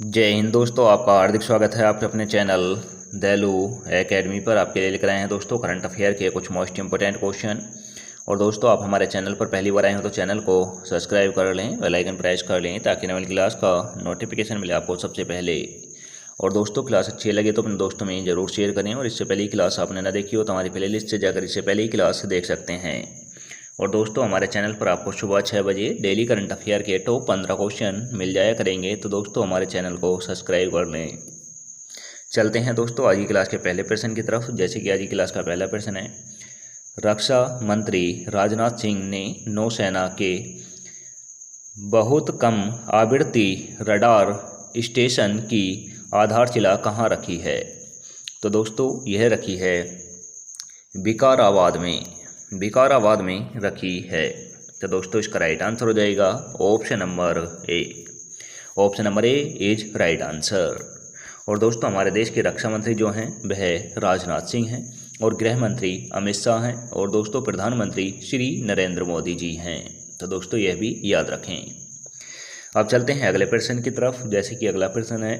जय हिंद दोस्तों, आपका हार्दिक स्वागत है आपके अपने चैनल दैलू एकेडमी पर। आपके लिए लेकर आए हैं दोस्तों करंट अफेयर के कुछ मोस्ट इंपोर्टेंट क्वेश्चन। और दोस्तों, आप हमारे चैनल पर पहली बार आए हो तो चैनल को सब्सक्राइब कर लें, बेल आइकन प्रेस कर लें ताकि नई क्लास का नोटिफिकेशन मिले आपको सबसे पहले। और दोस्तों, क्लास अच्छी लगे तो अपने दोस्तों में ज़रूर शेयर करें। और इससे पहले क्लास आपने ना देखी हो तो हमारी प्लेलिस्ट से जाकर इससे पहले ही क्लास देख सकते हैं। और दोस्तों, हमारे चैनल पर आपको सुबह 6 बजे डेली करंट अफेयर के टॉप 15 क्वेश्चन मिल जाया करेंगे। तो दोस्तों, हमारे चैनल को सब्सक्राइब कर लें। चलते हैं दोस्तों आज की क्लास के पहले प्रश्न की तरफ। जैसे कि आज की क्लास का पहला प्रश्न है, रक्षा मंत्री राजनाथ सिंह ने नौसेना के बहुत कम आवृत्ति रडार स्टेशन की आधारशिला कहाँ रखी है? तो दोस्तों, यह रखी है विकाराबाद में रखी है। तो दोस्तों, इसका राइट आंसर हो जाएगा option number A. Option number A is right answer. और दोस्तों, हमारे देश के रक्षा मंत्री जो हैं वह राजनाथ सिंह हैं, और गृह मंत्री अमित शाह हैं, और दोस्तों प्रधानमंत्री श्री नरेंद्र मोदी जी हैं। तो दोस्तों, यह भी याद रखें। अब चलते हैं अगले प्रश्न की तरफ। जैसे कि अगला प्रश्न है,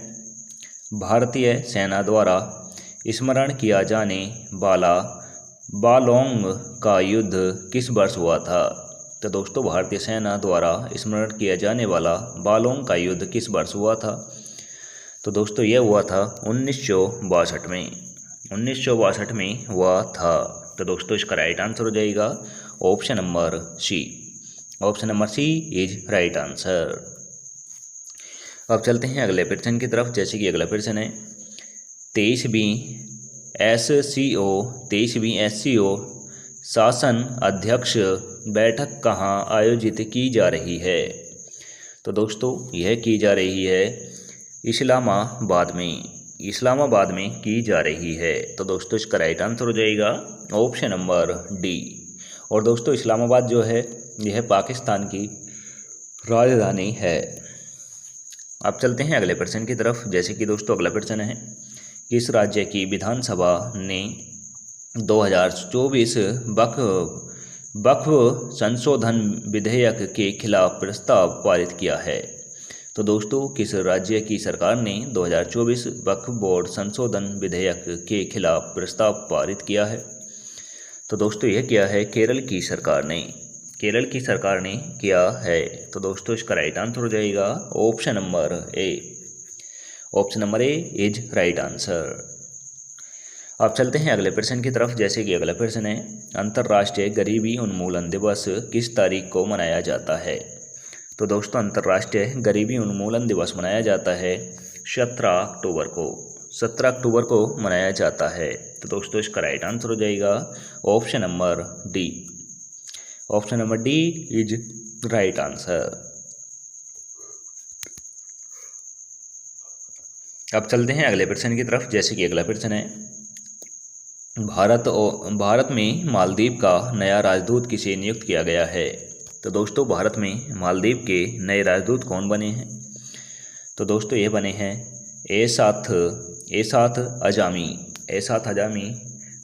भारतीय सेना द्वारा स्मरण किया जाने वाला बालोंग का युद्ध किस वर्ष हुआ था? तो दोस्तों, भारतीय सेना द्वारा स्मरण किया जाने वाला बालोंग का युद्ध किस वर्ष हुआ था? तो दोस्तों, यह हुआ था 1962 में। 1962 में हुआ था। तो दोस्तों, इसका राइट आंसर हो जाएगा option number C. Option number C is right answer. अब चलते हैं अगले प्रश्न की तरफ। जैसे कि अगला प्रश्न है, 23वीं SCO शासन अध्यक्ष बैठक कहाँ आयोजित की जा रही है? तो दोस्तों, यह की जा रही है इस्लामाबाद में की जा रही है। तो दोस्तों, इसका राइट आंसर हो जाएगा ऑप्शन नंबर डी। और दोस्तों, इस्लामाबाद जो है यह पाकिस्तान की राजधानी है। अब चलते हैं अगले प्रश्न की तरफ। जैसे कि दोस्तों, अगला प्रश्न है, किस राज्य की विधानसभा ने 2024 वक्फ संशोधन विधेयक के खिलाफ प्रस्ताव पारित किया है? तो दोस्तों, किस राज्य की सरकार ने 2024 वक्फ बोर्ड संशोधन विधेयक के खिलाफ प्रस्ताव पारित किया है? तो दोस्तों, यह किया है केरल की सरकार ने किया है। तो दोस्तों, इसका राइट आंसर हो जाएगा option number A. Option number A is right answer. अब चलते हैं अगले प्रश्न की तरफ। जैसे कि अगला प्रश्न है, अंतर्राष्ट्रीय गरीबी उन्मूलन दिवस किस तारीख को मनाया जाता है? तो दोस्तों, अंतर्राष्ट्रीय गरीबी उन्मूलन दिवस मनाया जाता है 17 अक्टूबर को। 17 अक्टूबर को मनाया जाता है। तो दोस्तों, इसका राइट आंसर हो जाएगा option number D. Option number D is right answer. अब चलते हैं अगले प्रश्न की तरफ। जैसे कि अगला प्रश्न है, भारत में मालदीव का नया राजदूत किसे नियुक्त किया गया है? तो दोस्तों, भारत में मालदीव के नए राजदूत कौन बने हैं? तो दोस्तों, ये बने हैं एसाथ अजामी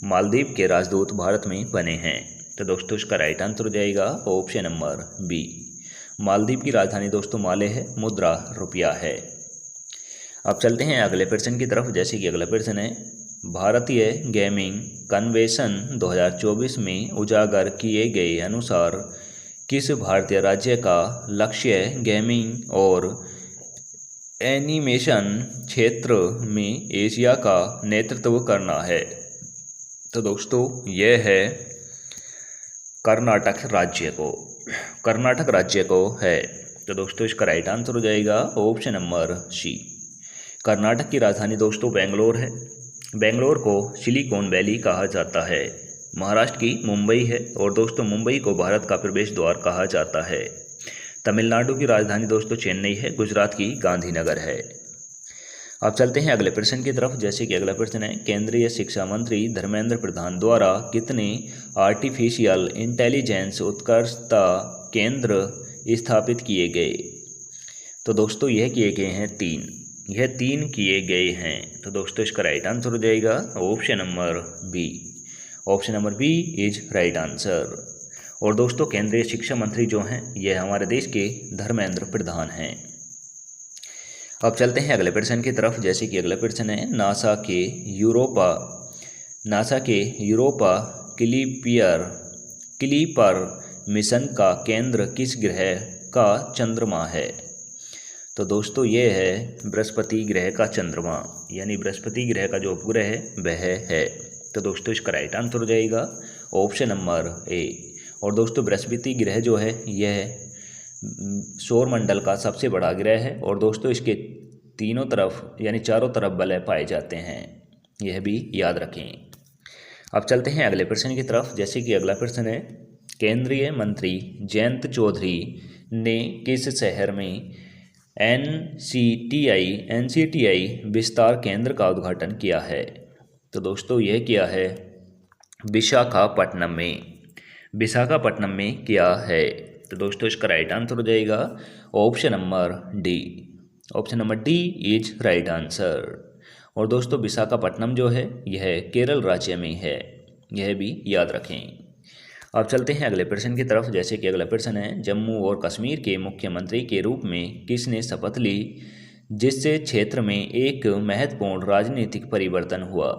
मालदीव के राजदूत भारत में बने हैं। तो दोस्तों, इसका राइट आंसर हो जाएगा ऑप्शन नंबर बी। मालदीव की राजधानी दोस्तों माले है, मुद्रा रुपया है। अब चलते हैं अगले प्रश्न की तरफ। जैसे कि अगला प्रश्न है, भारतीय गेमिंग कन्वेंशन 2024 में उजागर किए गए अनुसार किस भारतीय राज्य का लक्ष्य गेमिंग और एनिमेशन क्षेत्र में एशिया का नेतृत्व करना है? तो दोस्तों, यह है कर्नाटक राज्य को है। तो दोस्तों, इसका राइट आंसर हो जाएगा ऑप्शन नंबर सी। कर्नाटक की राजधानी दोस्तों बेंगलोर है। बेंगलोर को सिलिकॉन वैली कहा जाता है। महाराष्ट्र की मुंबई है, और दोस्तों मुंबई को भारत का प्रवेश द्वार कहा जाता है। तमिलनाडु की राजधानी दोस्तों चेन्नई है। गुजरात की गांधीनगर है। अब चलते हैं अगले प्रश्न की तरफ। जैसे कि अगला प्रश्न है, केंद्रीय शिक्षा मंत्री धर्मेंद्र प्रधान द्वारा कितने आर्टिफिशियल इंटेलिजेंस उत्कृष्टता केंद्र स्थापित किए गए? तो दोस्तों, यह किए गए हैं 3। यह 3 किए गए हैं। तो दोस्तों, इसका राइट आंसर हो जाएगा option number B. Option number B is right answer. और दोस्तों, केंद्रीय शिक्षा मंत्री जो हैं यह हमारे देश के धर्मेंद्र प्रधान हैं। अब चलते हैं अगले प्रश्न की तरफ। जैसे कि अगला प्रश्न है, नासा के यूरोपा क्लीपर मिशन का केंद्र किस ग्रह का चंद्रमा है? तो दोस्तों ये है बृहस्पति ग्रह का चंद्रमा, यानी बृहस्पति ग्रह का जो उपग्रह है वह है। तो दोस्तों इसका राइट आंसर हो जाएगा ऑप्शन नंबर ए। और दोस्तों बृहस्पति ग्रह जो है यह सौरमंडल का सबसे बड़ा ग्रह है और दोस्तों इसके तीनों तरफ यानी चारों तरफ वलय पाए जाते हैं, यह भी याद रखें। अब चलते हैं अगले प्रश्न की तरफ। जैसे कि अगला प्रश्न है, केंद्रीय मंत्री जयंत चौधरी ने किस शहर में एनसीटीआई विस्तार केंद्र का उद्घाटन किया है? तो दोस्तों यह किया है विशाखापट्टनम में किया है। तो दोस्तों इसका राइट आंसर हो जाएगा option number D. Option number D is right answer. और दोस्तों विशाखापट्टनम जो है यह केरल राज्य में है, यह भी याद रखें। अब चलते हैं अगले प्रश्न की तरफ। जैसे कि अगला प्रश्न है, जम्मू और कश्मीर के मुख्यमंत्री के रूप में किसने शपथ ली जिससे क्षेत्र में एक महत्वपूर्ण राजनीतिक परिवर्तन हुआ?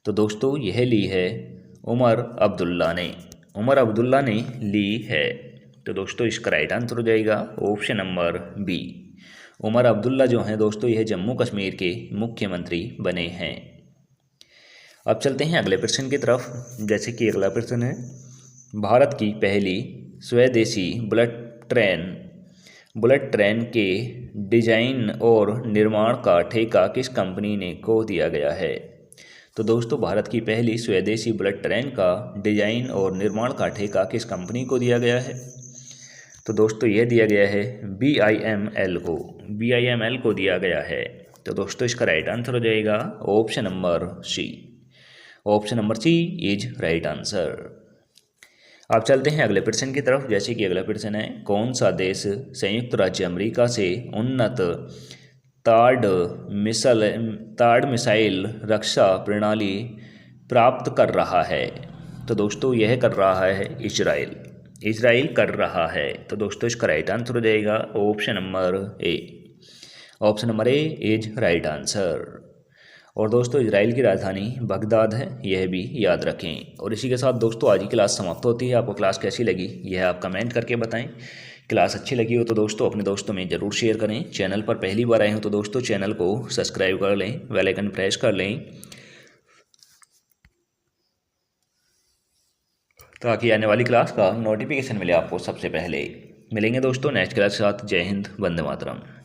तो दोस्तों यह ली है उमर अब्दुल्ला ने ली है। तो दोस्तों इसका राइट आंसर हो जाएगा option number B. Omar Abdullah जो हैं दोस्तों यह जम्मू कश्मीर के मुख्यमंत्री बने हैं। अब चलते हैं अगले प्रश्न की तरफ। जैसे कि अगला प्रश्न है, भारत की पहली स्वदेशी बुलेट ट्रेन के डिजाइन और निर्माण का ठेका किस कंपनी को दिया गया है? तो दोस्तों भारत की पहली स्वदेशी बुलेट ट्रेन का डिजाइन और निर्माण का ठेका किस कंपनी को दिया गया है? तो दोस्तों यह दिया गया है BIML को दिया गया है। तो दोस्तों इसका राइट आंसर हो जाएगा option number C. Option number C is right answer. अब चलते हैं अगले प्रश्न की तरफ। जैसे कि अगला प्रश्न है, कौन सा देश संयुक्त राज्य अमेरिका से उन्नत ताड़ मिसाइल रक्षा प्रणाली प्राप्त कर रहा है? तो दोस्तों यह कर रहा है इजराइल कर रहा है। तो दोस्तों इसका राइट आंसर हो जाएगा option number A. Option number A is right answer. और दोस्तों इजराइल की राजधानी बगदाद है, यह भी याद रखें। और इसी के साथ दोस्तों आज की क्लास समाप्त होती है। आपको क्लास कैसी लगी यह आप कमेंट करके बताएं। क्लास अच्छी लगी हो तो दोस्तों अपने दोस्तों में ज़रूर शेयर करें। चैनल पर पहली बार आए हो तो दोस्तों चैनल को सब्सक्राइब कर लें, बेल आइकन प्रेस कर लें ताकि आने वाली क्लास का नोटिफिकेशन मिले आपको सबसे पहले। मिलेंगे दोस्तों नेक्स्ट क्लास के साथ। जय हिंद, वंदे मातरम।